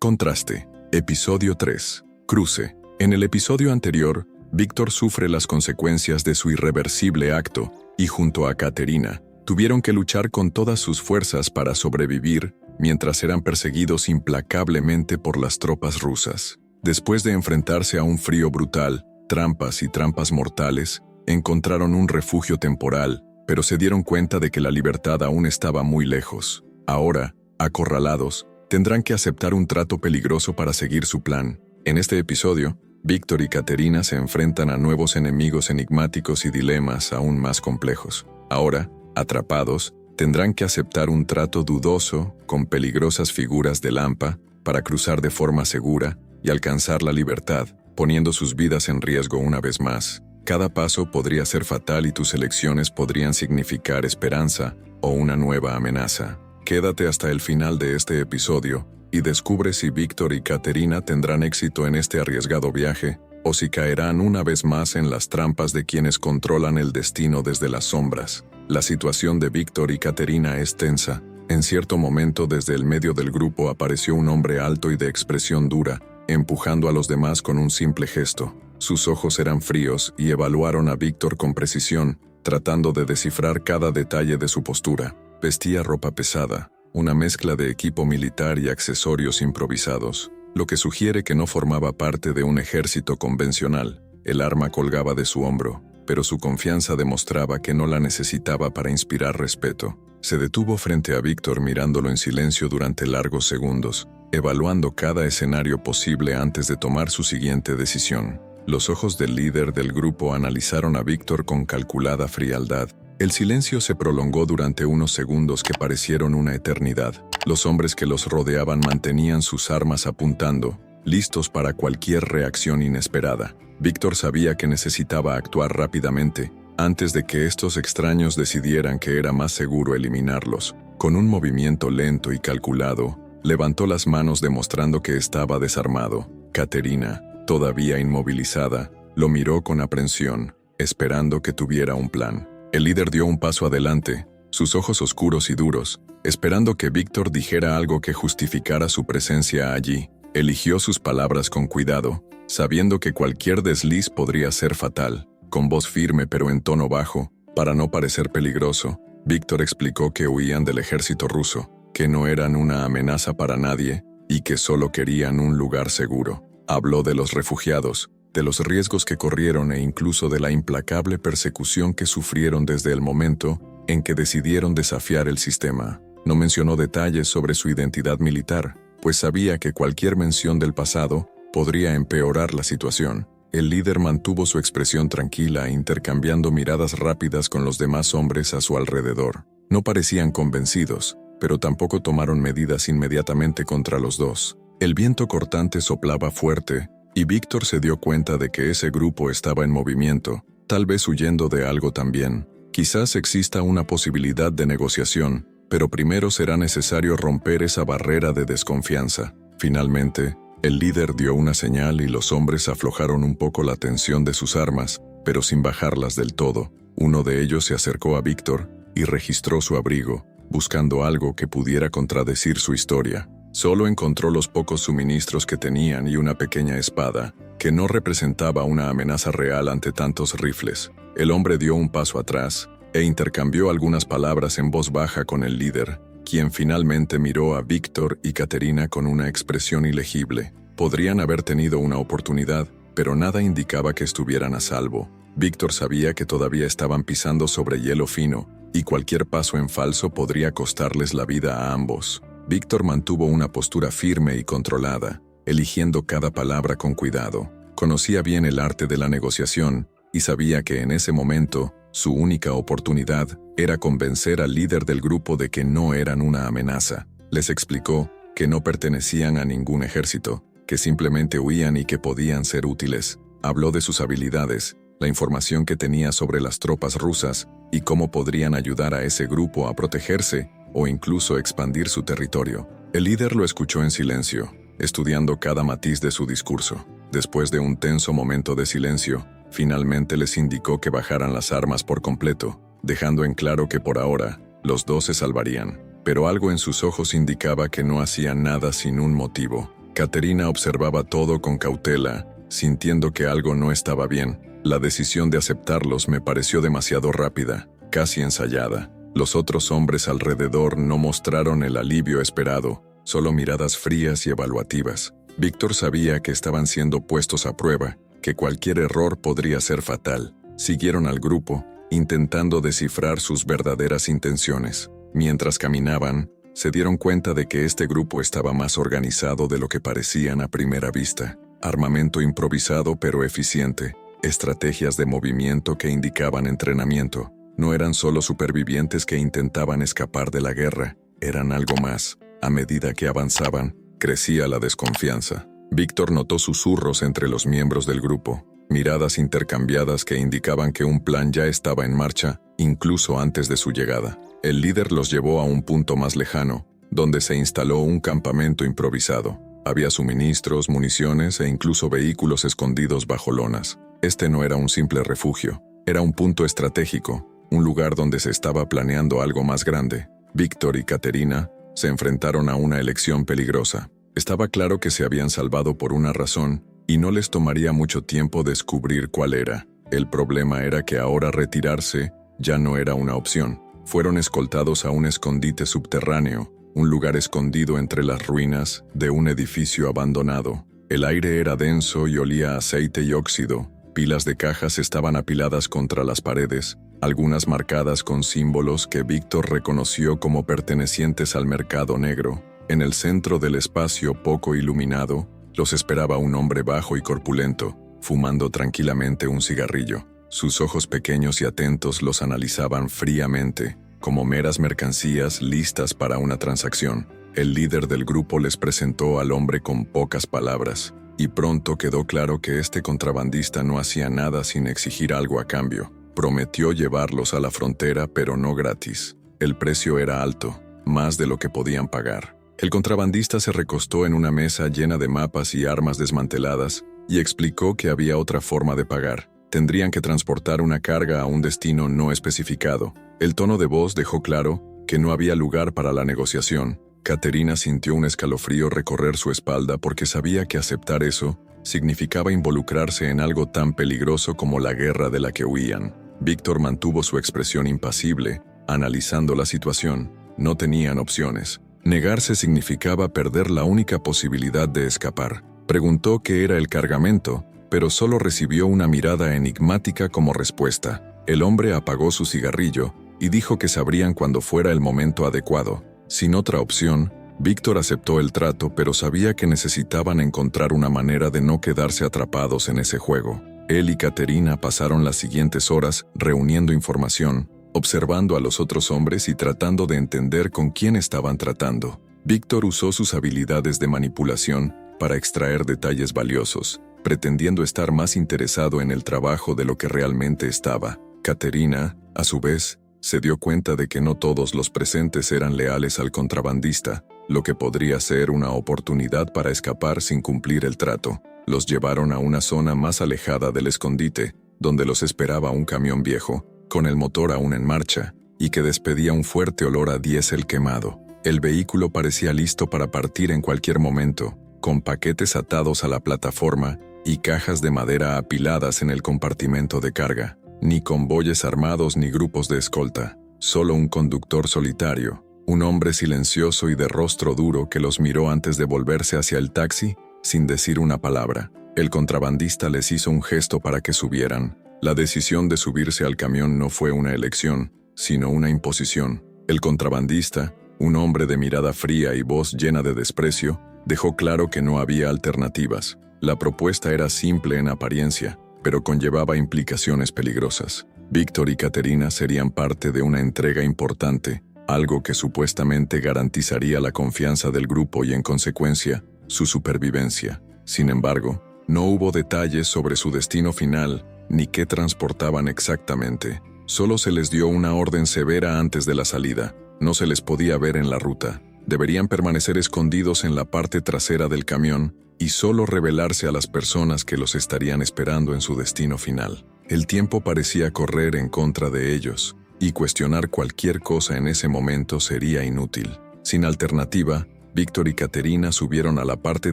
Contraste. Episodio 3. Cruce. En el episodio anterior, Víctor sufre las consecuencias de su irreversible acto y junto a Katerina, tuvieron que luchar con todas sus fuerzas para sobrevivir mientras eran perseguidos implacablemente por las tropas rusas. Después de enfrentarse a un frío brutal, trampas y trampas mortales, encontraron un refugio temporal, pero se dieron cuenta de que la libertad aún estaba muy lejos. Ahora, acorralados, tendrán que aceptar un trato peligroso para seguir su plan. En este episodio, Víctor y Katerina se enfrentan a nuevos enemigos enigmáticos y dilemas aún más complejos. Ahora, atrapados, tendrán que aceptar un trato dudoso con peligrosas figuras de Lampa para cruzar de forma segura y alcanzar la libertad, poniendo sus vidas en riesgo una vez más. Cada paso podría ser fatal y tus elecciones podrían significar esperanza o una nueva amenaza. Quédate hasta el final de este episodio y descubre si Víctor y Katerina tendrán éxito en este arriesgado viaje o si caerán una vez más en las trampas de quienes controlan el destino desde las sombras. La situación de Víctor y Katerina es tensa. En cierto momento, desde el medio del grupo apareció un hombre alto y de expresión dura, empujando a los demás con un simple gesto. Sus ojos eran fríos y evaluaron a Víctor con precisión, tratando de descifrar cada detalle de su postura. Vestía ropa pesada, una mezcla de equipo militar y accesorios improvisados, lo que sugiere que no formaba parte de un ejército convencional. El arma colgaba de su hombro, pero su confianza demostraba que no la necesitaba para inspirar respeto. Se detuvo frente a Víctor mirándolo en silencio durante largos segundos, evaluando cada escenario posible antes de tomar su siguiente decisión. Los ojos del líder del grupo analizaron a Víctor con calculada frialdad. El silencio se prolongó durante unos segundos que parecieron una eternidad. Los hombres que los rodeaban mantenían sus armas apuntando, listos para cualquier reacción inesperada. Víctor sabía que necesitaba actuar rápidamente, antes de que estos extraños decidieran que era más seguro eliminarlos. Con un movimiento lento y calculado, levantó las manos demostrando que estaba desarmado. Katerina, todavía inmovilizada, lo miró con aprensión, esperando que tuviera un plan. El líder dio un paso adelante, sus ojos oscuros y duros, esperando que Víctor dijera algo que justificara su presencia allí. Eligió sus palabras con cuidado, sabiendo que cualquier desliz podría ser fatal. Con voz firme pero en tono bajo, para no parecer peligroso, Víctor explicó que huían del ejército ruso, que no eran una amenaza para nadie y que solo querían un lugar seguro. Habló de los refugiados, de los riesgos que corrieron e incluso de la implacable persecución que sufrieron desde el momento en que decidieron desafiar el sistema. No mencionó detalles sobre su identidad militar, pues sabía que cualquier mención del pasado podría empeorar la situación. El líder mantuvo su expresión tranquila, intercambiando miradas rápidas con los demás hombres a su alrededor. No parecían convencidos, pero tampoco tomaron medidas inmediatamente contra los dos. El viento cortante soplaba fuerte, y Víctor se dio cuenta de que ese grupo estaba en movimiento, tal vez huyendo de algo también. Quizás exista una posibilidad de negociación, pero primero será necesario romper esa barrera de desconfianza. Finalmente, el líder dio una señal y los hombres aflojaron un poco la tensión de sus armas, pero sin bajarlas del todo. Uno de ellos se acercó a Víctor y registró su abrigo, buscando algo que pudiera contradecir su historia. Solo encontró los pocos suministros que tenían y una pequeña espada, que no representaba una amenaza real ante tantos rifles. El hombre dio un paso atrás e intercambió algunas palabras en voz baja con el líder, quien finalmente miró a Víctor y Katerina con una expresión ilegible. Podrían haber tenido una oportunidad, pero nada indicaba que estuvieran a salvo. Víctor sabía que todavía estaban pisando sobre hielo fino, y cualquier paso en falso podría costarles la vida a ambos. Víctor mantuvo una postura firme y controlada, eligiendo cada palabra con cuidado. Conocía bien el arte de la negociación y sabía que en ese momento, su única oportunidad era convencer al líder del grupo de que no eran una amenaza. Les explicó que no pertenecían a ningún ejército, que simplemente huían y que podían ser útiles. Habló de sus habilidades, la información que tenía sobre las tropas rusas y cómo podrían ayudar a ese grupo a protegerse o incluso expandir su territorio. El líder lo escuchó en silencio, estudiando cada matiz de su discurso. Después de un tenso momento de silencio, finalmente les indicó que bajaran las armas por completo, dejando en claro que por ahora, los dos se salvarían. Pero algo en sus ojos indicaba que no hacían nada sin un motivo. Caterina observaba todo con cautela, sintiendo que algo no estaba bien. La decisión de aceptarlos me pareció demasiado rápida, casi ensayada. Los otros hombres alrededor no mostraron el alivio esperado, solo miradas frías y evaluativas. Víctor sabía que estaban siendo puestos a prueba, que cualquier error podría ser fatal. Siguieron al grupo, intentando descifrar sus verdaderas intenciones. Mientras caminaban, se dieron cuenta de que este grupo estaba más organizado de lo que parecían a primera vista. Armamento improvisado pero eficiente, estrategias de movimiento que indicaban entrenamiento. No eran solo supervivientes que intentaban escapar de la guerra, eran algo más. A medida que avanzaban, crecía la desconfianza. Víctor notó susurros entre los miembros del grupo, miradas intercambiadas que indicaban que un plan ya estaba en marcha, incluso antes de su llegada. El líder los llevó a un punto más lejano, donde se instaló un campamento improvisado. Había suministros, municiones e incluso vehículos escondidos bajo lonas. Este no era un simple refugio, era un punto estratégico, un lugar donde se estaba planeando algo más grande. Víctor y Caterina se enfrentaron a una elección peligrosa. Estaba claro que se habían salvado por una razón, y no les tomaría mucho tiempo descubrir cuál era. El problema era que ahora retirarse ya no era una opción. Fueron escoltados a un escondite subterráneo, un lugar escondido entre las ruinas de un edificio abandonado. El aire era denso y olía a aceite y óxido. Pilas de cajas estaban apiladas contra las paredes, algunas marcadas con símbolos que Víctor reconoció como pertenecientes al mercado negro. En el centro del espacio poco iluminado, los esperaba un hombre bajo y corpulento, fumando tranquilamente un cigarrillo. Sus ojos pequeños y atentos los analizaban fríamente, como meras mercancías listas para una transacción. El líder del grupo les presentó al hombre con pocas palabras, y pronto quedó claro que este contrabandista no hacía nada sin exigir algo a cambio. Prometió llevarlos a la frontera, pero no gratis. El precio era alto, más de lo que podían pagar. El contrabandista se recostó en una mesa llena de mapas y armas desmanteladas y explicó que había otra forma de pagar. Tendrían que transportar una carga a un destino no especificado. El tono de voz dejó claro que no había lugar para la negociación. Caterina sintió un escalofrío recorrer su espalda porque sabía que aceptar eso significaba involucrarse en algo tan peligroso como la guerra de la que huían. Víctor mantuvo su expresión impasible, analizando la situación. No tenían opciones. Negarse significaba perder la única posibilidad de escapar. Preguntó qué era el cargamento, pero solo recibió una mirada enigmática como respuesta. El hombre apagó su cigarrillo y dijo que sabrían cuando fuera el momento adecuado. Sin otra opción, Víctor aceptó el trato, pero sabía que necesitaban encontrar una manera de no quedarse atrapados en ese juego. Él y Caterina pasaron las siguientes horas reuniendo información, observando a los otros hombres y tratando de entender con quién estaban tratando. Víctor usó sus habilidades de manipulación para extraer detalles valiosos, pretendiendo estar más interesado en el trabajo de lo que realmente estaba. Caterina, a su vez, se dio cuenta de que no todos los presentes eran leales al contrabandista, lo que podría ser una oportunidad para escapar sin cumplir el trato. Los llevaron a una zona más alejada del escondite, donde los esperaba un camión viejo, con el motor aún en marcha, y que despedía un fuerte olor a diésel quemado. El vehículo parecía listo para partir en cualquier momento, con paquetes atados a la plataforma y cajas de madera apiladas en el compartimento de carga. Ni convoyes armados ni grupos de escolta, solo un conductor solitario, un hombre silencioso y de rostro duro que los miró antes de volverse hacia el taxi, sin decir una palabra. El contrabandista les hizo un gesto para que subieran. La decisión de subirse al camión no fue una elección, sino una imposición. El contrabandista, un hombre de mirada fría y voz llena de desprecio, dejó claro que no había alternativas. La propuesta era simple en apariencia, pero conllevaba implicaciones peligrosas. Víctor y Caterina serían parte de una entrega importante, algo que supuestamente garantizaría la confianza del grupo y, en consecuencia, su supervivencia. Sin embargo, no hubo detalles sobre su destino final, ni qué transportaban exactamente. Solo se les dio una orden severa antes de la salida. No se les podía ver en la ruta. Deberían permanecer escondidos en la parte trasera del camión y solo revelarse a las personas que los estarían esperando en su destino final. El tiempo parecía correr en contra de ellos, y cuestionar cualquier cosa en ese momento sería inútil. Sin alternativa, Víctor y Caterina subieron a la parte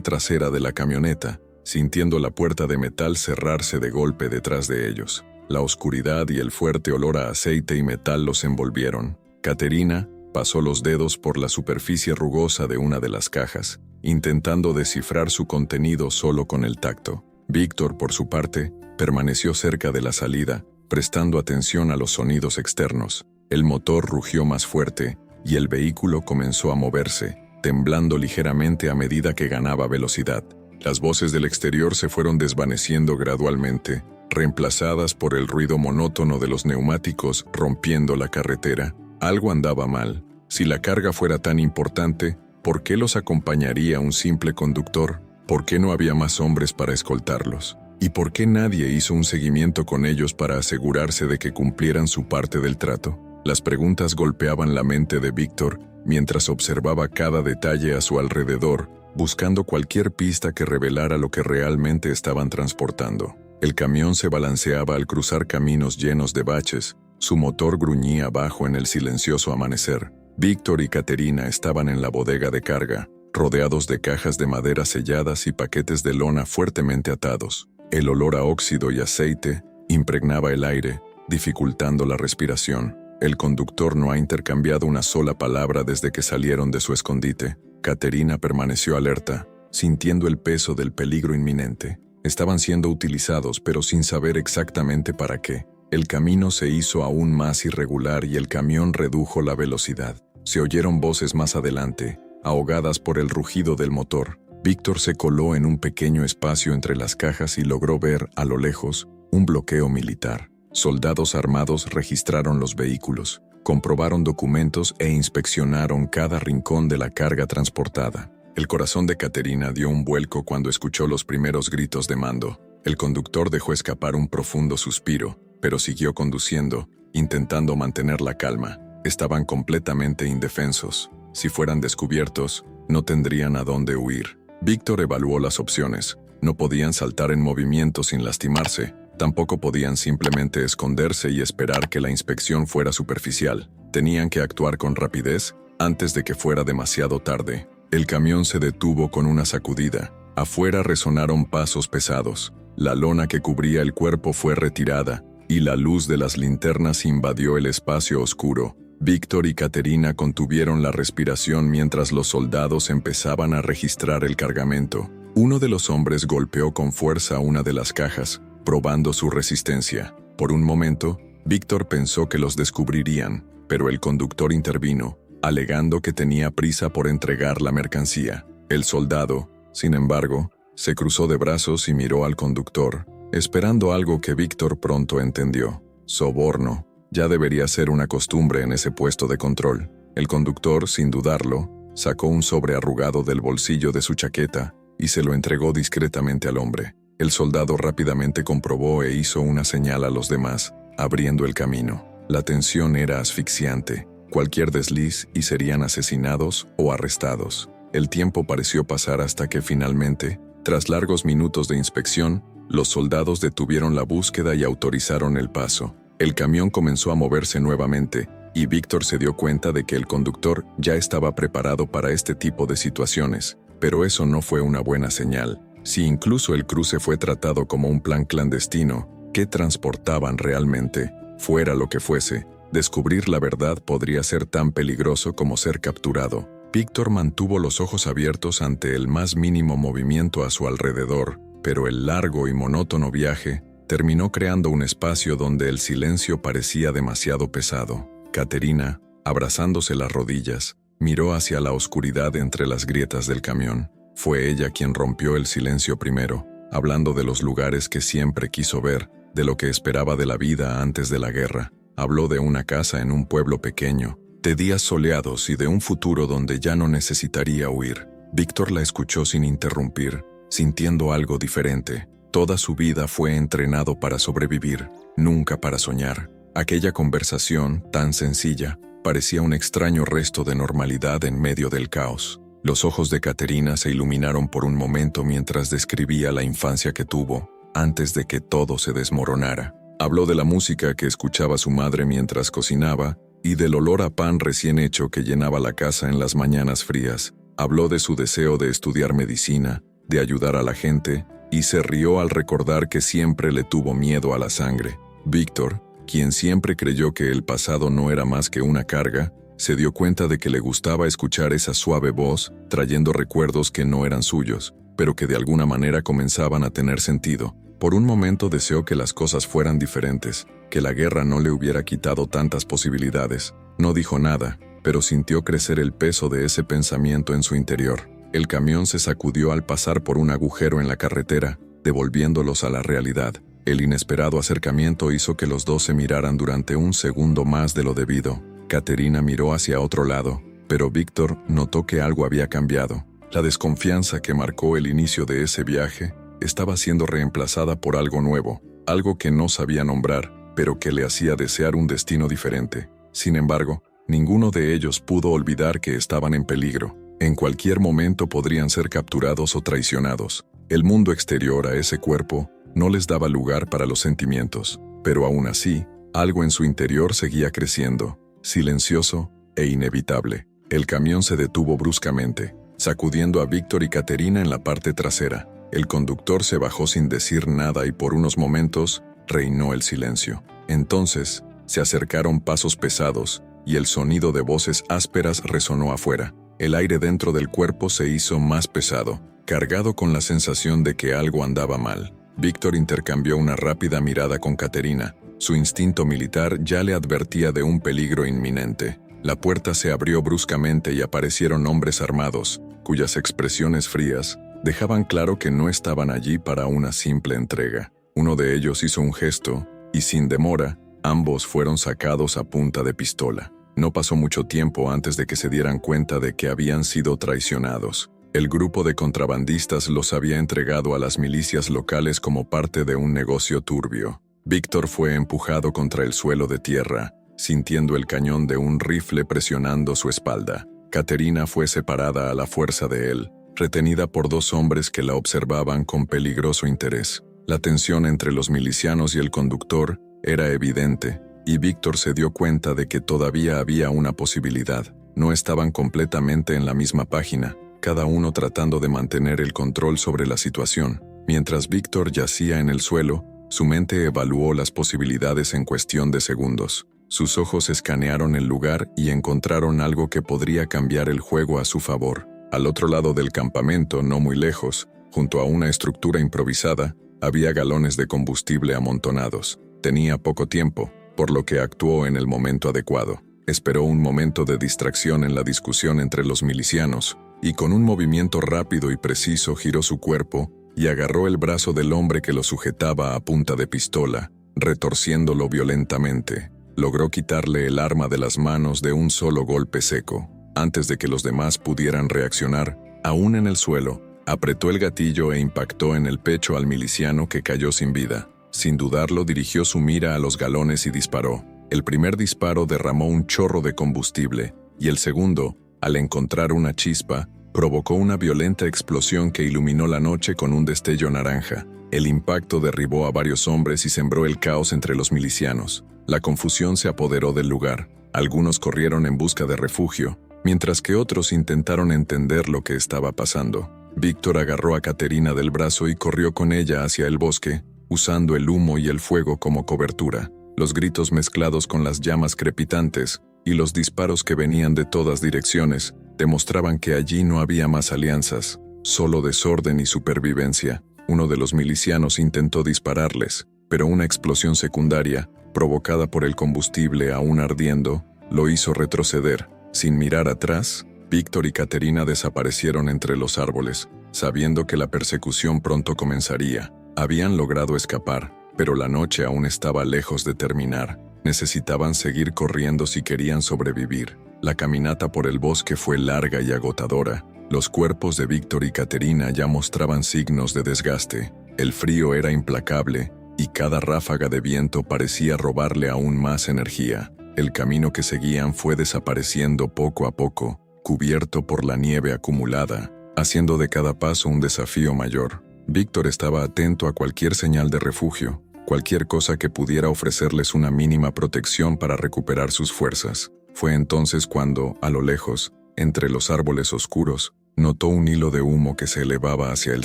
trasera de la camioneta, sintiendo la puerta de metal cerrarse de golpe detrás de ellos. La oscuridad y el fuerte olor a aceite y metal los envolvieron. Caterina pasó los dedos por la superficie rugosa de una de las cajas, intentando descifrar su contenido solo con el tacto. Víctor, por su parte, permaneció cerca de la salida, prestando atención a los sonidos externos. El motor rugió más fuerte y el vehículo comenzó a moverse, temblando ligeramente a medida que ganaba velocidad. Las voces del exterior se fueron desvaneciendo gradualmente, reemplazadas por el ruido monótono de los neumáticos rompiendo la carretera. Algo andaba mal. Si la carga fuera tan importante, ¿por qué los acompañaría un simple conductor? ¿Por qué no había más hombres para escoltarlos? ¿Y por qué nadie hizo un seguimiento con ellos para asegurarse de que cumplieran su parte del trato? Las preguntas golpeaban la mente de Víctor mientras observaba cada detalle a su alrededor, buscando cualquier pista que revelara lo que realmente estaban transportando. El camión se balanceaba al cruzar caminos llenos de baches. Su motor gruñía abajo en el silencioso amanecer. Víctor y Caterina estaban en la bodega de carga, rodeados de cajas de madera selladas y paquetes de lona fuertemente atados. El olor a óxido y aceite impregnaba el aire, dificultando la respiración. El conductor no ha intercambiado una sola palabra desde que salieron de su escondite. Caterina permaneció alerta, sintiendo el peso del peligro inminente. Estaban siendo utilizados, pero sin saber exactamente para qué. El camino se hizo aún más irregular y el camión redujo la velocidad. Se oyeron voces más adelante, ahogadas por el rugido del motor. Víctor se coló en un pequeño espacio entre las cajas y logró ver, a lo lejos, un bloqueo militar. Soldados armados registraron los vehículos, comprobaron documentos e inspeccionaron cada rincón de la carga transportada. El corazón de Caterina dio un vuelco cuando escuchó los primeros gritos de mando. El conductor dejó escapar un profundo suspiro, pero siguió conduciendo, intentando mantener la calma. Estaban completamente indefensos. Si fueran descubiertos, no tendrían a dónde huir. Víctor evaluó las opciones. No podían saltar en movimiento sin lastimarse. Tampoco podían simplemente esconderse y esperar que la inspección fuera superficial. Tenían que actuar con rapidez antes de que fuera demasiado tarde. El camión se detuvo con una sacudida. Afuera resonaron pasos pesados. La lona que cubría el cuerpo fue retirada, y la luz de las linternas invadió el espacio oscuro. Víctor y Caterina contuvieron la respiración mientras los soldados empezaban a registrar el cargamento. Uno de los hombres golpeó con fuerza una de las cajas, probando su resistencia. Por un momento, Víctor pensó que los descubrirían, pero el conductor intervino, alegando que tenía prisa por entregar la mercancía. El soldado, sin embargo, se cruzó de brazos y miró al conductor, esperando algo que Víctor pronto entendió. Soborno. Ya debería ser una costumbre en ese puesto de control. El conductor, sin dudarlo, sacó un sobre arrugado del bolsillo de su chaqueta y se lo entregó discretamente al hombre. El soldado rápidamente comprobó e hizo una señal a los demás, abriendo el camino. La tensión era asfixiante. Cualquier desliz y serían asesinados o arrestados. El tiempo pareció pasar hasta que finalmente, tras largos minutos de inspección, los soldados detuvieron la búsqueda y autorizaron el paso. El camión comenzó a moverse nuevamente, y Víctor se dio cuenta de que el conductor ya estaba preparado para este tipo de situaciones. Pero eso no fue una buena señal. Si incluso el cruce fue tratado como un plan clandestino, ¿qué transportaban realmente? Fuera lo que fuese, descubrir la verdad podría ser tan peligroso como ser capturado. Víctor mantuvo los ojos abiertos ante el más mínimo movimiento a su alrededor, pero el largo y monótono viaje terminó creando un espacio donde el silencio parecía demasiado pesado. Caterina, abrazándose las rodillas, miró hacia la oscuridad entre las grietas del camión. Fue ella quien rompió el silencio primero, hablando de los lugares que siempre quiso ver, de lo que esperaba de la vida antes de la guerra. Habló de una casa en un pueblo pequeño, de días soleados y de un futuro donde ya no necesitaría huir. Víctor la escuchó sin interrumpir, sintiendo algo diferente. Toda su vida fue entrenado para sobrevivir, nunca para soñar. Aquella conversación, tan sencilla, parecía un extraño resto de normalidad en medio del caos. Los ojos de Caterina se iluminaron por un momento mientras describía la infancia que tuvo, antes de que todo se desmoronara. Habló de la música que escuchaba su madre mientras cocinaba y del olor a pan recién hecho que llenaba la casa en las mañanas frías. Habló de su deseo de estudiar medicina, de ayudar a la gente, y se rió al recordar que siempre le tuvo miedo a la sangre. Víctor, quien siempre creyó que el pasado no era más que una carga, se dio cuenta de que le gustaba escuchar esa suave voz, trayendo recuerdos que no eran suyos, pero que de alguna manera comenzaban a tener sentido. Por un momento deseó que las cosas fueran diferentes, que la guerra no le hubiera quitado tantas posibilidades. No dijo nada, pero sintió crecer el peso de ese pensamiento en su interior. El camión se sacudió al pasar por un agujero en la carretera, devolviéndolos a la realidad. El inesperado acercamiento hizo que los dos se miraran durante un segundo más de lo debido. Caterina miró hacia otro lado, pero Víctor notó que algo había cambiado. La desconfianza que marcó el inicio de ese viaje estaba siendo reemplazada por algo nuevo, algo que no sabía nombrar, pero que le hacía desear un destino diferente. Sin embargo, ninguno de ellos pudo olvidar que estaban en peligro. En cualquier momento podrían ser capturados o traicionados. El mundo exterior a ese cuerpo no les daba lugar para los sentimientos, pero aún así, algo en su interior seguía creciendo, silencioso e inevitable. El camión se detuvo bruscamente, sacudiendo a Víctor y Caterina en la parte trasera. El conductor se bajó sin decir nada y por unos momentos reinó el silencio. Entonces, se acercaron pasos pesados y el sonido de voces ásperas resonó afuera. El aire dentro del cuerpo se hizo más pesado, cargado con la sensación de que algo andaba mal. Víctor intercambió una rápida mirada con Caterina. Su instinto militar ya le advertía de un peligro inminente. La puerta se abrió bruscamente y aparecieron hombres armados, cuyas expresiones frías dejaban claro que no estaban allí para una simple entrega. Uno de ellos hizo un gesto, y sin demora, ambos fueron sacados a punta de pistola. No pasó mucho tiempo antes de que se dieran cuenta de que habían sido traicionados. El grupo de contrabandistas los había entregado a las milicias locales como parte de un negocio turbio. Víctor fue empujado contra el suelo de tierra, sintiendo el cañón de un rifle presionando su espalda. Caterina fue separada a la fuerza de él, retenida por dos hombres que la observaban con peligroso interés. La tensión entre los milicianos y el conductor era evidente, y Víctor se dio cuenta de que todavía había una posibilidad. No estaban completamente en la misma página, cada uno tratando de mantener el control sobre la situación. Mientras Víctor yacía en el suelo, su mente evaluó las posibilidades en cuestión de segundos. Sus ojos escanearon el lugar y encontraron algo que podría cambiar el juego a su favor. Al otro lado del campamento, no muy lejos, junto a una estructura improvisada, había galones de combustible amontonados. Tenía poco tiempo, por lo que actuó en el momento adecuado. Esperó un momento de distracción en la discusión entre los milicianos, y con un movimiento rápido y preciso giró su cuerpo y agarró el brazo del hombre que lo sujetaba a punta de pistola, retorciéndolo violentamente. Logró quitarle el arma de las manos de un solo golpe seco. Antes de que los demás pudieran reaccionar, aún en el suelo, apretó el gatillo e impactó en el pecho al miliciano que cayó sin vida. Sin dudarlo, dirigió su mira a los galones y disparó. El primer disparo derramó un chorro de combustible, y el segundo, al encontrar una chispa, provocó una violenta explosión que iluminó la noche con un destello naranja. El impacto derribó a varios hombres y sembró el caos entre los milicianos. La confusión se apoderó del lugar. Algunos corrieron en busca de refugio, mientras que otros intentaron entender lo que estaba pasando. Víctor agarró a Caterina del brazo y corrió con ella hacia el bosque, usando el humo y el fuego como cobertura. Los gritos mezclados con las llamas crepitantes y los disparos que venían de todas direcciones demostraban que allí no había más alianzas, solo desorden y supervivencia. Uno de los milicianos intentó dispararles, pero una explosión secundaria, provocada por el combustible aún ardiendo, lo hizo retroceder. Sin mirar atrás, Víctor y Caterina desaparecieron entre los árboles, sabiendo que la persecución pronto comenzaría. Habían logrado escapar, pero la noche aún estaba lejos de terminar. Necesitaban seguir corriendo si querían sobrevivir. La caminata por el bosque fue larga y agotadora. Los cuerpos de Víctor y Caterina ya mostraban signos de desgaste. El frío era implacable, y cada ráfaga de viento parecía robarle aún más energía. El camino que seguían fue desapareciendo poco a poco, cubierto por la nieve acumulada, haciendo de cada paso un desafío mayor. Víctor estaba atento a cualquier señal de refugio, cualquier cosa que pudiera ofrecerles una mínima protección para recuperar sus fuerzas. Fue entonces cuando, a lo lejos, entre los árboles oscuros, Notó un hilo de humo que se elevaba hacia el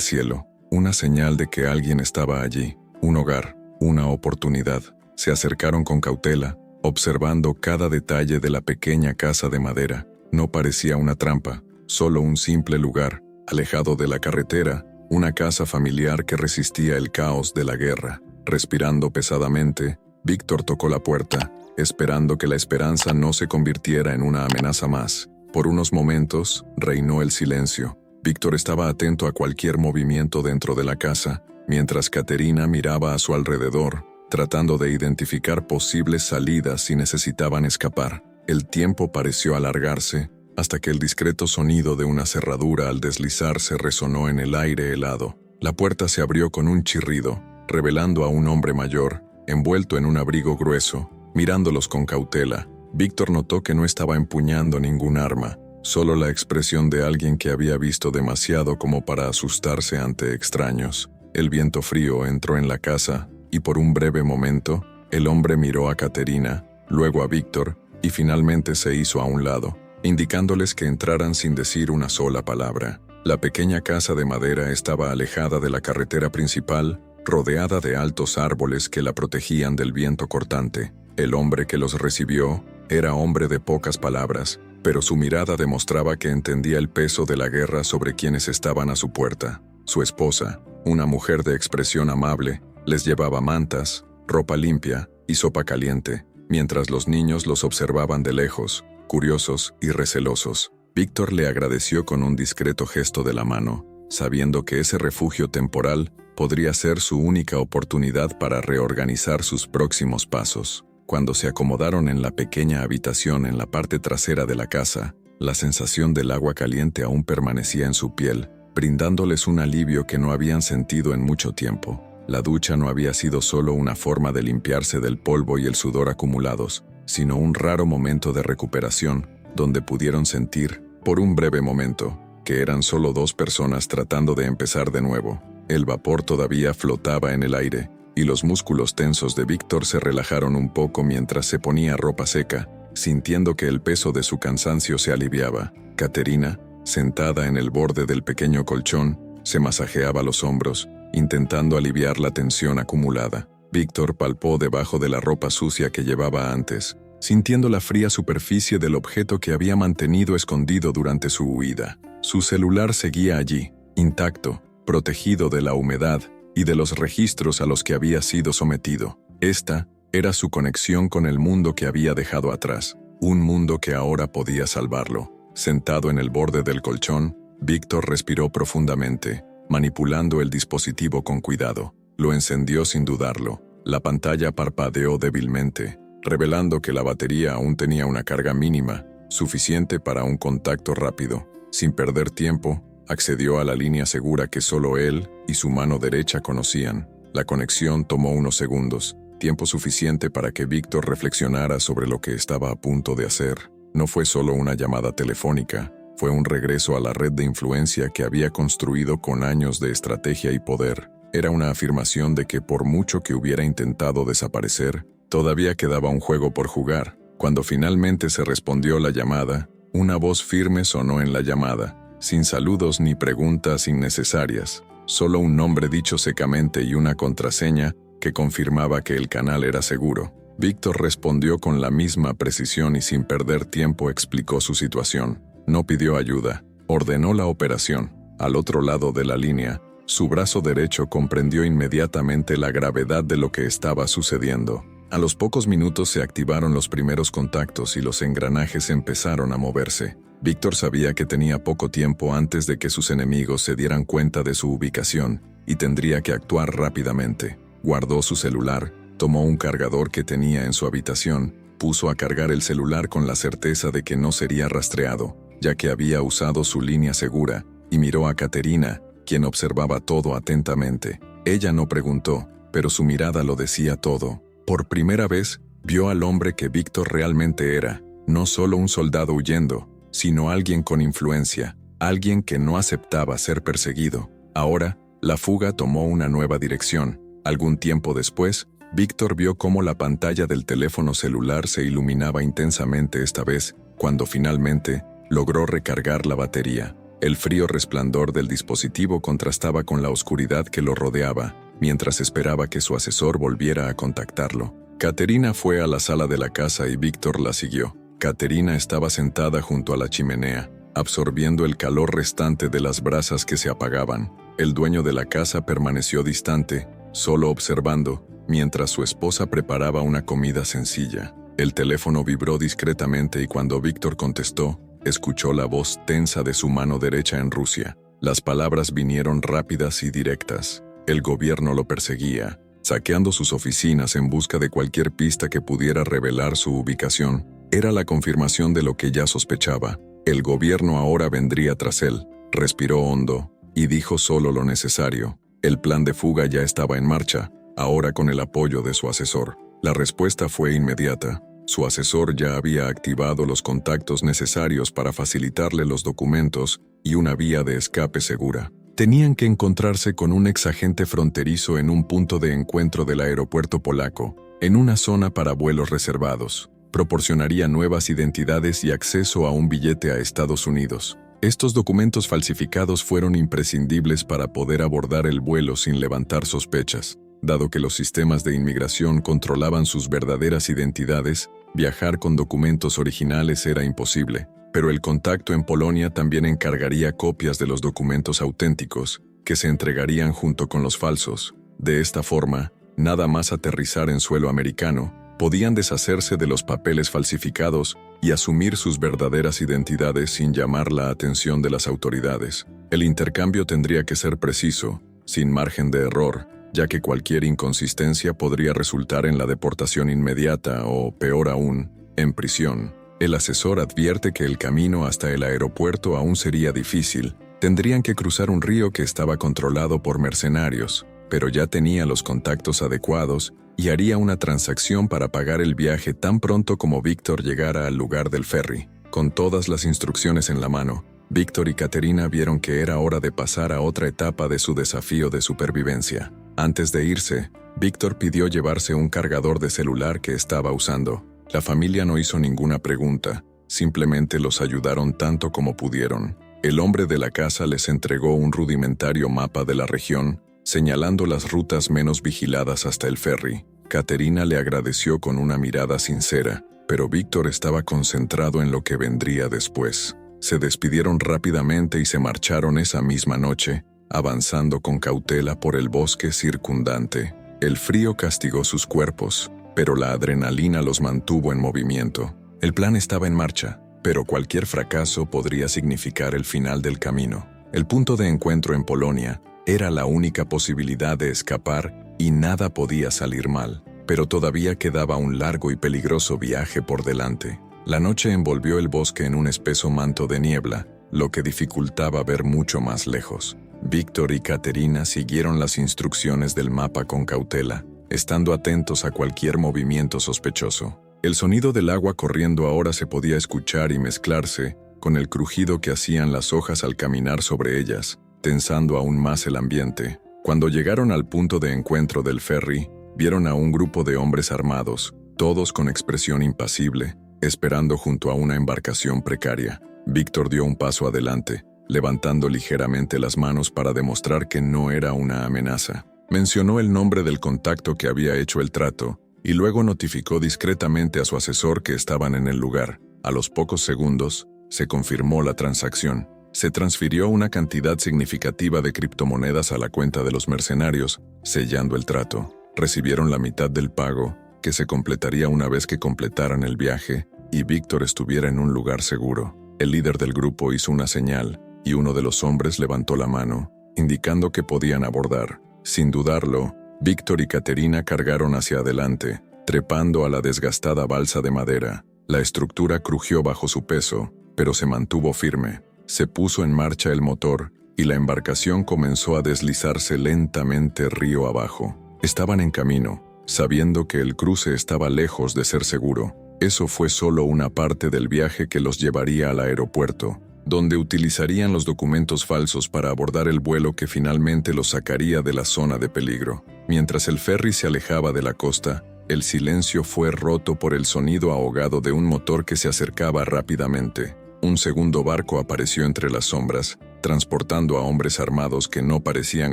cielo, una señal de que alguien estaba allí, un hogar, una oportunidad. Se acercaron con cautela, observando cada detalle de la pequeña casa de madera. No parecía una trampa, solo un simple lugar, alejado de la carretera, una casa familiar que resistía el caos de la guerra. Respirando pesadamente, Víctor tocó la puerta, esperando que la esperanza no se convirtiera en una amenaza más. Por unos momentos, reinó el silencio. Víctor estaba atento a cualquier movimiento dentro de la casa, mientras Caterina miraba a su alrededor, tratando de identificar posibles salidas si necesitaban escapar. El tiempo pareció alargarse, hasta que el discreto sonido de una cerradura al deslizarse resonó en el aire helado. La puerta se abrió con un chirrido, revelando a un hombre mayor, envuelto en un abrigo grueso. Mirándolos con cautela, Víctor notó que no estaba empuñando ningún arma, solo la expresión de alguien que había visto demasiado como para asustarse ante extraños. El viento frío entró en la casa, y por un breve momento, el hombre miró a Caterina, luego a Víctor, y finalmente se hizo a un lado, indicándoles que entraran sin decir una sola palabra. La pequeña casa de madera estaba alejada de la carretera principal, rodeada de altos árboles que la protegían del viento cortante. El hombre que los recibió era hombre de pocas palabras, pero su mirada demostraba que entendía el peso de la guerra sobre quienes estaban a su puerta. Su esposa, una mujer de expresión amable, les llevaba mantas, ropa limpia y sopa caliente, mientras los niños los observaban de lejos, curiosos y recelosos. Víctor le agradeció con un discreto gesto de la mano, sabiendo que ese refugio temporal podría ser su única oportunidad para reorganizar sus próximos pasos. Cuando se acomodaron en la pequeña habitación en la parte trasera de la casa, la sensación del agua caliente aún permanecía en su piel, brindándoles un alivio que no habían sentido en mucho tiempo. La ducha no había sido solo una forma de limpiarse del polvo y el sudor acumulados, sino un raro momento de recuperación, donde pudieron sentir, por un breve momento, que eran solo dos personas tratando de empezar de nuevo. El vapor todavía flotaba en el aire, y los músculos tensos de Víctor se relajaron un poco mientras se ponía ropa seca, sintiendo que el peso de su cansancio se aliviaba. Caterina, sentada en el borde del pequeño colchón, se masajeaba los hombros, intentando aliviar la tensión acumulada. Víctor palpó debajo de la ropa sucia que llevaba antes, sintiendo la fría superficie del objeto que había mantenido escondido durante su huida. Su celular seguía allí, intacto, protegido de la humedad y de los registros a los que había sido sometido. Esta era su conexión con el mundo que había dejado atrás, un mundo que ahora podía salvarlo. Sentado en el borde del colchón, Víctor respiró profundamente, manipulando el dispositivo con cuidado. Lo encendió sin dudarlo. La pantalla parpadeó débilmente, revelando que la batería aún tenía una carga mínima, suficiente para un contacto rápido. Sin perder tiempo, accedió a la línea segura que solo él y su mano derecha conocían. La conexión tomó unos segundos, tiempo suficiente para que Víctor reflexionara sobre lo que estaba a punto de hacer. No fue solo una llamada telefónica, fue un regreso a la red de influencia que había construido con años de estrategia y poder. Era una afirmación de que por mucho que hubiera intentado desaparecer, todavía quedaba un juego por jugar. Cuando finalmente se respondió la llamada, una voz firme sonó en la llamada, sin saludos ni preguntas innecesarias, solo un nombre dicho secamente y una contraseña que confirmaba que el canal era seguro. Víctor respondió con la misma precisión y sin perder tiempo explicó su situación. No pidió ayuda, ordenó la operación. Al otro lado de la línea, su brazo derecho comprendió inmediatamente la gravedad de lo que estaba sucediendo. A los pocos minutos se activaron los primeros contactos y los engranajes empezaron a moverse. Víctor sabía que tenía poco tiempo antes de que sus enemigos se dieran cuenta de su ubicación y tendría que actuar rápidamente. Guardó su celular, tomó un cargador que tenía en su habitación, puso a cargar el celular con la certeza de que no sería rastreado, ya que había usado su línea segura, y miró a Caterina, quien observaba todo atentamente. Ella no preguntó, pero su mirada lo decía todo. Por primera vez, vio al hombre que Víctor realmente era, no solo un soldado huyendo, sino alguien con influencia, alguien que no aceptaba ser perseguido. Ahora, la fuga tomó una nueva dirección. Algún tiempo después, Víctor vio cómo la pantalla del teléfono celular se iluminaba intensamente esta vez, cuando finalmente logró recargar la batería. El frío resplandor del dispositivo contrastaba con la oscuridad que lo rodeaba, mientras esperaba que su asesor volviera a contactarlo. Caterina fue a la sala de la casa y Víctor la siguió. Caterina estaba sentada junto a la chimenea, absorbiendo el calor restante de las brasas que se apagaban. El dueño de la casa permaneció distante, solo observando, mientras su esposa preparaba una comida sencilla. El teléfono vibró discretamente y cuando Víctor contestó, escuchó la voz tensa de su mano derecha en Rusia. Las palabras vinieron rápidas y directas. El gobierno lo perseguía, saqueando sus oficinas en busca de cualquier pista que pudiera revelar su ubicación. Era la confirmación de lo que ya sospechaba. El gobierno ahora vendría tras él. Respiró hondo y dijo solo lo necesario. El plan de fuga ya estaba en marcha, ahora con el apoyo de su asesor. La respuesta fue inmediata. Su asesor ya había activado los contactos necesarios para facilitarle los documentos y una vía de escape segura. Tenían que encontrarse con un exagente fronterizo en un punto de encuentro del aeropuerto polaco, en una zona para vuelos reservados. Proporcionaría nuevas identidades y acceso a un billete a Estados Unidos. Estos documentos falsificados fueron imprescindibles para poder abordar el vuelo sin levantar sospechas. Dado que los sistemas de inmigración controlaban sus verdaderas identidades, viajar con documentos originales era imposible, pero el contacto en Polonia también encargaría copias de los documentos auténticos, que se entregarían junto con los falsos. De esta forma, nada más aterrizar en suelo americano, podían deshacerse de los papeles falsificados y asumir sus verdaderas identidades sin llamar la atención de las autoridades. El intercambio tendría que ser preciso, sin margen de error, ya que cualquier inconsistencia podría resultar en la deportación inmediata o, peor aún, en prisión. El asesor advierte que el camino hasta el aeropuerto aún sería difícil. Tendrían que cruzar un río que estaba controlado por mercenarios, pero ya tenía los contactos adecuados y haría una transacción para pagar el viaje tan pronto como Víctor llegara al lugar del ferry. Con todas las instrucciones en la mano, Víctor y Caterina vieron que era hora de pasar a otra etapa de su desafío de supervivencia. Antes de irse, Víctor pidió llevarse un cargador de celular que estaba usando. La familia no hizo ninguna pregunta, simplemente los ayudaron tanto como pudieron. El hombre de la casa les entregó un rudimentario mapa de la región, señalando las rutas menos vigiladas hasta el ferry. Caterina le agradeció con una mirada sincera, pero Víctor estaba concentrado en lo que vendría después. Se despidieron rápidamente y se marcharon esa misma noche, avanzando con cautela por el bosque circundante. El frío castigó sus cuerpos, pero la adrenalina los mantuvo en movimiento. El plan estaba en marcha, pero cualquier fracaso podría significar el final del camino. El punto de encuentro en Polonia era la única posibilidad de escapar y nada podía salir mal, pero todavía quedaba un largo y peligroso viaje por delante. La noche envolvió el bosque en un espeso manto de niebla, lo que dificultaba ver mucho más lejos. Víctor y Caterina siguieron las instrucciones del mapa con cautela, estando atentos a cualquier movimiento sospechoso. El sonido del agua corriendo ahora se podía escuchar y mezclarse con el crujido que hacían las hojas al caminar sobre ellas, tensando aún más el ambiente. Cuando llegaron al punto de encuentro del ferry, vieron a un grupo de hombres armados, todos con expresión impasible, esperando junto a una embarcación precaria. Víctor dio un paso adelante, levantando ligeramente las manos para demostrar que no era una amenaza. Mencionó el nombre del contacto que había hecho el trato, y luego notificó discretamente a su asesor que estaban en el lugar. A los pocos segundos, se confirmó la transacción. Se transfirió una cantidad significativa de criptomonedas a la cuenta de los mercenarios, sellando el trato. Recibieron la mitad del pago, que se completaría una vez que completaran el viaje, y Víctor estuviera en un lugar seguro. El líder del grupo hizo una señal, y uno de los hombres levantó la mano, indicando que podían abordar. Sin dudarlo, Víctor y Caterina cargaron hacia adelante, trepando a la desgastada balsa de madera. La estructura crujió bajo su peso, pero se mantuvo firme. Se puso en marcha el motor, y la embarcación comenzó a deslizarse lentamente río abajo. Estaban en camino, sabiendo que el cruce estaba lejos de ser seguro. Eso fue solo una parte del viaje que los llevaría al aeropuerto, donde utilizarían los documentos falsos para abordar el vuelo que finalmente los sacaría de la zona de peligro. Mientras el ferry se alejaba de la costa, el silencio fue roto por el sonido ahogado de un motor que se acercaba rápidamente. Un segundo barco apareció entre las sombras, transportando a hombres armados que no parecían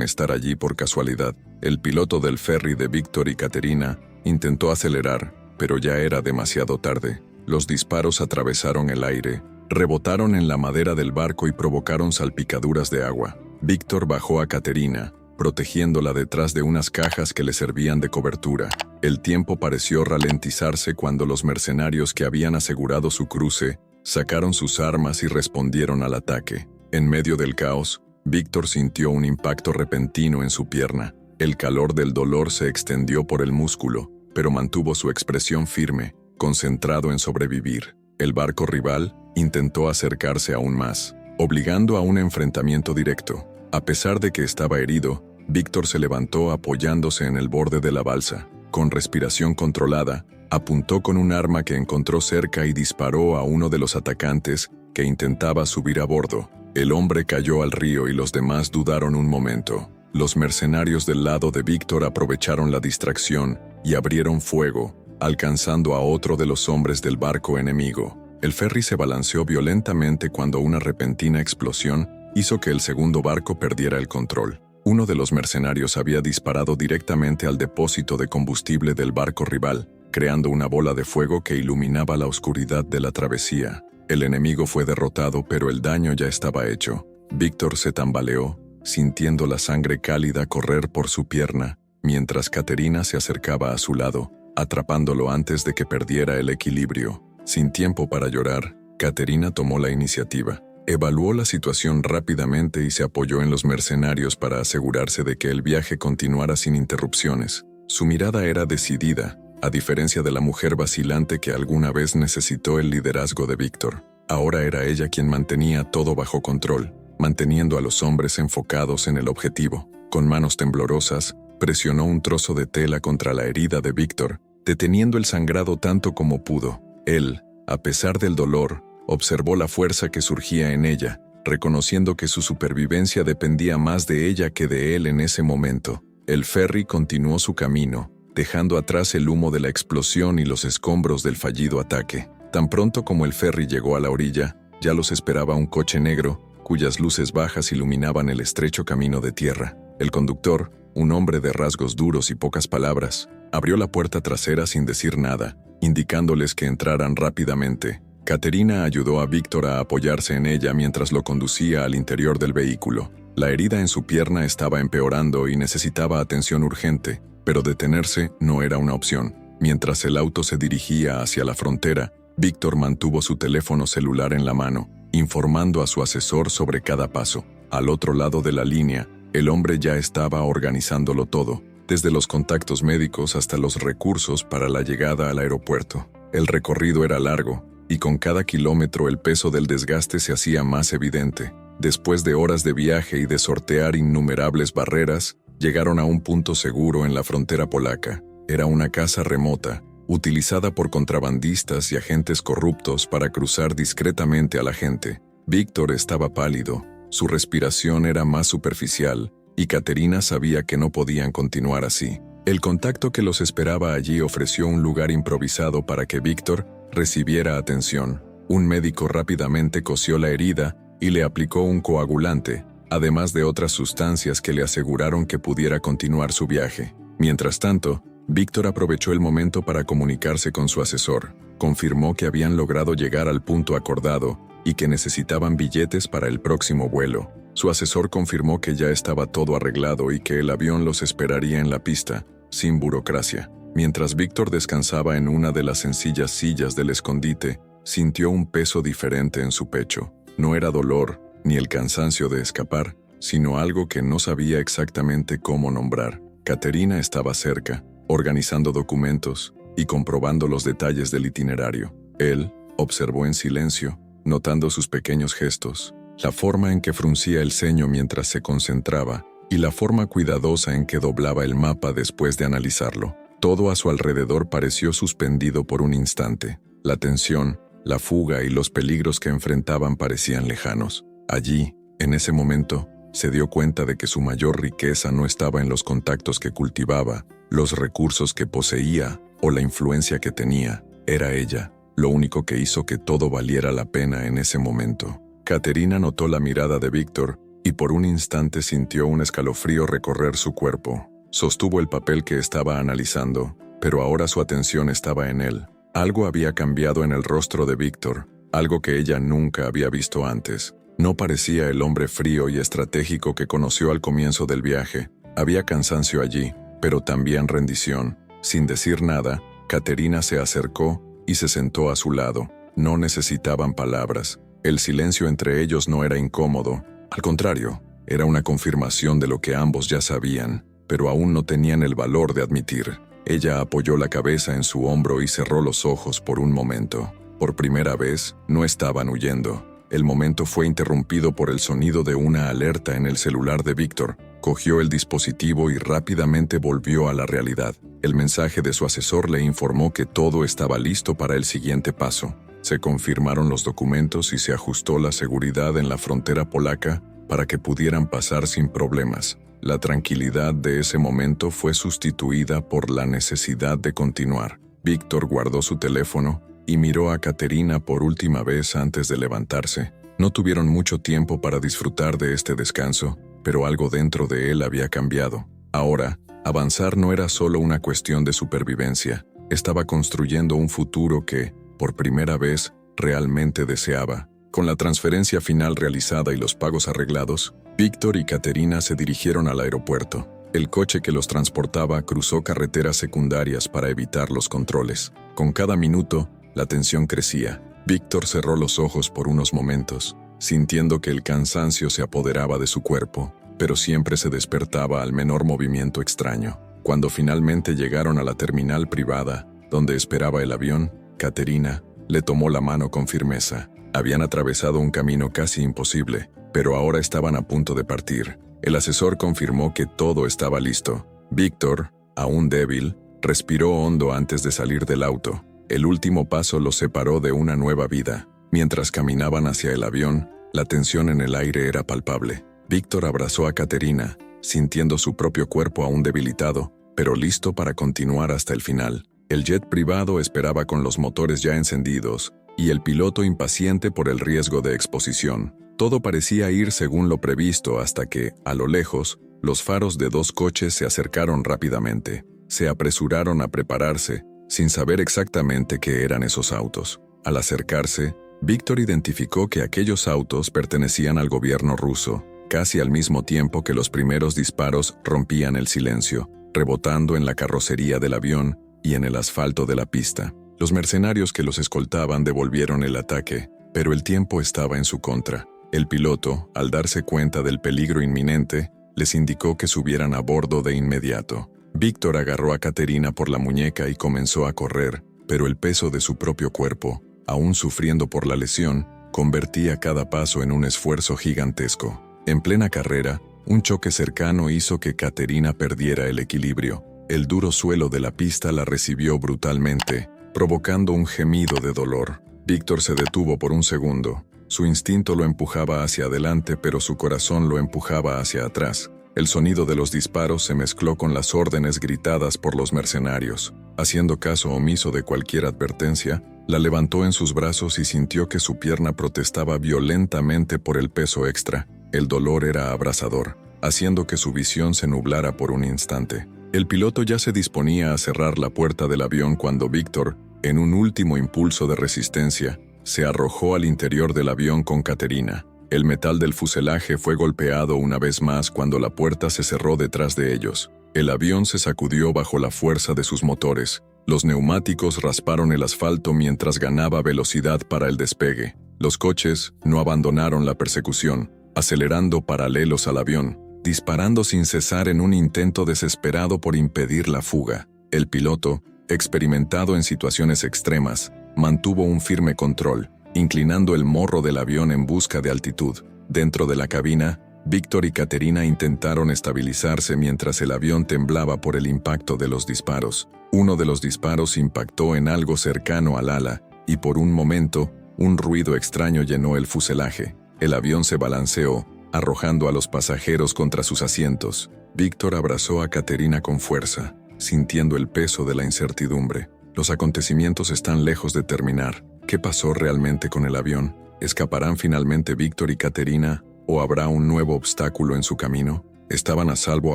estar allí por casualidad. El piloto del ferry de Víctor y Caterina intentó acelerar, pero ya era demasiado tarde. Los disparos atravesaron el aire, rebotaron en la madera del barco y provocaron salpicaduras de agua. Víctor bajó a Caterina, protegiéndola detrás de unas cajas que le servían de cobertura. El tiempo pareció ralentizarse cuando los mercenarios que habían asegurado su cruce sacaron sus armas y respondieron al ataque. En medio del caos, Víctor sintió un impacto repentino en su pierna. El calor del dolor se extendió por el músculo, pero mantuvo su expresión firme, concentrado en sobrevivir. El barco rival intentó acercarse aún más, obligando a un enfrentamiento directo. A pesar de que estaba herido, Víctor se levantó apoyándose en el borde de la balsa. Con respiración controlada, apuntó con un arma que encontró cerca y disparó a uno de los atacantes que intentaba subir a bordo. El hombre cayó al río y los demás dudaron un momento. Los mercenarios del lado de Víctor aprovecharon la distracción y abrieron fuego, alcanzando a otro de los hombres del barco enemigo. El ferry se balanceó violentamente cuando una repentina explosión hizo que el segundo barco perdiera el control. Uno de los mercenarios había disparado directamente al depósito de combustible del barco rival, creando una bola de fuego que iluminaba la oscuridad de la travesía. El enemigo fue derrotado, pero el daño ya estaba hecho. Víctor se tambaleó, sintiendo la sangre cálida correr por su pierna, mientras Caterina se acercaba a su lado, atrapándolo antes de que perdiera el equilibrio. Sin tiempo para llorar, Caterina tomó la iniciativa. Evaluó la situación rápidamente y se apoyó en los mercenarios para asegurarse de que el viaje continuara sin interrupciones. Su mirada era decidida, a diferencia de la mujer vacilante que alguna vez necesitó el liderazgo de Víctor. Ahora era ella quien mantenía todo bajo control, manteniendo a los hombres enfocados en el objetivo. Con manos temblorosas, presionó un trozo de tela contra la herida de Víctor, deteniendo el sangrado tanto como pudo. Él, a pesar del dolor, observó la fuerza que surgía en ella, reconociendo que su supervivencia dependía más de ella que de él en ese momento. El ferry continuó su camino, dejando atrás el humo de la explosión y los escombros del fallido ataque. Tan pronto como el ferry llegó a la orilla, ya los esperaba un coche negro, cuyas luces bajas iluminaban el estrecho camino de tierra. El conductor, un hombre de rasgos duros y pocas palabras, abrió la puerta trasera sin decir nada, indicándoles que entraran rápidamente. Caterina ayudó a Víctor a apoyarse en ella mientras lo conducía al interior del vehículo. La herida en su pierna estaba empeorando y necesitaba atención urgente, pero detenerse no era una opción. Mientras el auto se dirigía hacia la frontera, Víctor mantuvo su teléfono celular en la mano, informando a su asesor sobre cada paso. Al otro lado de la línea, el hombre ya estaba organizándolo todo, desde los contactos médicos hasta los recursos para la llegada al aeropuerto. El recorrido era largo, y con cada kilómetro el peso del desgaste se hacía más evidente. Después de horas de viaje y de sortear innumerables barreras, llegaron a un punto seguro en la frontera polaca. Era una casa remota, utilizada por contrabandistas y agentes corruptos para cruzar discretamente a la gente. Víctor estaba pálido, su respiración era más superficial, y Caterina sabía que no podían continuar así. El contacto que los esperaba allí ofreció un lugar improvisado para que Víctor recibiera atención. Un médico rápidamente cosió la herida y le aplicó un coagulante, además de otras sustancias que le aseguraron que pudiera continuar su viaje. Mientras tanto, Víctor aprovechó el momento para comunicarse con su asesor. Confirmó que habían logrado llegar al punto acordado y que necesitaban billetes para el próximo vuelo. Su asesor confirmó que ya estaba todo arreglado y que el avión los esperaría en la pista, sin burocracia. Mientras Víctor descansaba en una de las sencillas sillas del escondite, sintió un peso diferente en su pecho. No era dolor, ni el cansancio de escapar, sino algo que no sabía exactamente cómo nombrar. Caterina estaba cerca, organizando documentos y comprobando los detalles del itinerario. Él observó en silencio, notando sus pequeños gestos, la forma en que fruncía el ceño mientras se concentraba y la forma cuidadosa en que doblaba el mapa después de analizarlo. Todo a su alrededor pareció suspendido por un instante. La tensión, la fuga y los peligros que enfrentaban parecían lejanos. Allí, en ese momento, se dio cuenta de que su mayor riqueza no estaba en los contactos que cultivaba, los recursos que poseía o la influencia que tenía. Era ella, lo único que hizo que todo valiera la pena en ese momento. Caterina notó la mirada de Víctor y por un instante sintió un escalofrío recorrer su cuerpo. Sostuvo el papel que estaba analizando, pero ahora su atención estaba en él. Algo había cambiado en el rostro de Víctor, algo que ella nunca había visto antes. No parecía el hombre frío y estratégico que conoció al comienzo del viaje. Había cansancio allí, pero también rendición. Sin decir nada, Caterina se acercó y se sentó a su lado. No necesitaban palabras. El silencio entre ellos no era incómodo. Al contrario, era una confirmación de lo que ambos ya sabían, pero aún no tenían el valor de admitir. Ella apoyó la cabeza en su hombro y cerró los ojos por un momento. Por primera vez, no estaban huyendo. El momento fue interrumpido por el sonido de una alerta en el celular de Víctor. Cogió el dispositivo y rápidamente volvió a la realidad. El mensaje de su asesor le informó que todo estaba listo para el siguiente paso. Se confirmaron los documentos y se ajustó la seguridad en la frontera polaca para que pudieran pasar sin problemas. La tranquilidad de ese momento fue sustituida por la necesidad de continuar. Víctor guardó su teléfono y miró a Caterina por última vez antes de levantarse. No tuvieron mucho tiempo para disfrutar de este descanso, pero algo dentro de él había cambiado. Ahora, avanzar no era solo una cuestión de supervivencia. Estaba construyendo un futuro que, por primera vez, realmente deseaba. Con la transferencia final realizada y los pagos arreglados, Víctor y Caterina se dirigieron al aeropuerto. El coche que los transportaba cruzó carreteras secundarias para evitar los controles. Con cada minuto, la tensión crecía. Víctor cerró los ojos por unos momentos, sintiendo que el cansancio se apoderaba de su cuerpo, pero siempre se despertaba al menor movimiento extraño. Cuando finalmente llegaron a la terminal privada, donde esperaba el avión, Caterina le tomó la mano con firmeza. Habían atravesado un camino casi imposible, pero ahora estaban a punto de partir. El asesor confirmó que todo estaba listo. Víctor, aún débil, respiró hondo antes de salir del auto. El último paso los separó de una nueva vida. Mientras caminaban hacia el avión, la tensión en el aire era palpable. Víctor abrazó a Caterina, sintiendo su propio cuerpo aún debilitado, pero listo para continuar hasta el final. El jet privado esperaba con los motores ya encendidos, y el piloto impaciente por el riesgo de exposición. Todo parecía ir según lo previsto hasta que, a lo lejos, los faros de dos coches se acercaron rápidamente. Se apresuraron a prepararse, sin saber exactamente qué eran esos autos. Al acercarse, Víctor identificó que aquellos autos pertenecían al gobierno ruso, casi al mismo tiempo que los primeros disparos rompían el silencio, rebotando en la carrocería del avión y en el asfalto de la pista. Los mercenarios que los escoltaban devolvieron el ataque, pero el tiempo estaba en su contra. El piloto, al darse cuenta del peligro inminente, les indicó que subieran a bordo de inmediato. Víctor agarró a Caterina por la muñeca y comenzó a correr, pero el peso de su propio cuerpo, aún sufriendo por la lesión, convertía cada paso en un esfuerzo gigantesco. En plena carrera, un choque cercano hizo que Caterina perdiera el equilibrio. El duro suelo de la pista la recibió brutalmente, provocando un gemido de dolor. Víctor se detuvo por un segundo. Su instinto lo empujaba hacia adelante, pero su corazón lo empujaba hacia atrás. El sonido de los disparos se mezcló con las órdenes gritadas por los mercenarios. Haciendo caso omiso de cualquier advertencia, la levantó en sus brazos y sintió que su pierna protestaba violentamente por el peso extra. El dolor era abrasador, haciendo que su visión se nublara por un instante. El piloto ya se disponía a cerrar la puerta del avión cuando Víctor, en un último impulso de resistencia, se arrojó al interior del avión con Caterina. El metal del fuselaje fue golpeado una vez más cuando la puerta se cerró detrás de ellos. El avión se sacudió bajo la fuerza de sus motores. Los neumáticos rasparon el asfalto mientras ganaba velocidad para el despegue. Los coches no abandonaron la persecución, acelerando paralelos al avión, disparando sin cesar en un intento desesperado por impedir la fuga. El piloto, experimentado en situaciones extremas, mantuvo un firme control, inclinando el morro del avión en busca de altitud. Dentro de la cabina, Víctor y Caterina intentaron estabilizarse mientras el avión temblaba por el impacto de los disparos. Uno de los disparos impactó en algo cercano al ala, y por un momento, un ruido extraño llenó el fuselaje. El avión se balanceó, arrojando a los pasajeros contra sus asientos. Víctor abrazó a Caterina con fuerza, sintiendo el peso de la incertidumbre. Los acontecimientos están lejos de terminar. ¿Qué pasó realmente con el avión? ¿Escaparán finalmente Víctor y Caterina, o habrá un nuevo obstáculo en su camino? ¿Estaban a salvo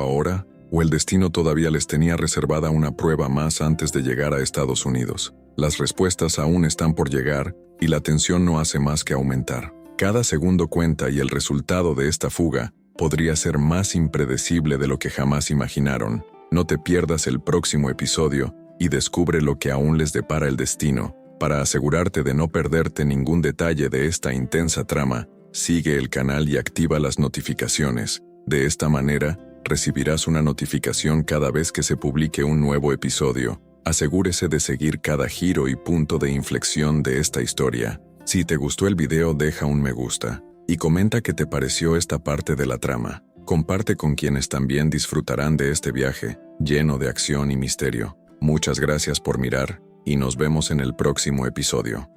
ahora, o el destino todavía les tenía reservada una prueba más antes de llegar a Estados Unidos? Las respuestas aún están por llegar, y la tensión no hace más que aumentar. Cada segundo cuenta y el resultado de esta fuga podría ser más impredecible de lo que jamás imaginaron. No te pierdas el próximo episodio y descubre lo que aún les depara el destino. Para asegurarte de no perderte ningún detalle de esta intensa trama, sigue el canal y activa las notificaciones. De esta manera, recibirás una notificación cada vez que se publique un nuevo episodio. Asegúrese de seguir cada giro y punto de inflexión de esta historia. Si te gustó el video, deja un me gusta y comenta qué te pareció esta parte de la trama. Comparte con quienes también disfrutarán de este viaje, lleno de acción y misterio. Muchas gracias por mirar, y nos vemos en el próximo episodio.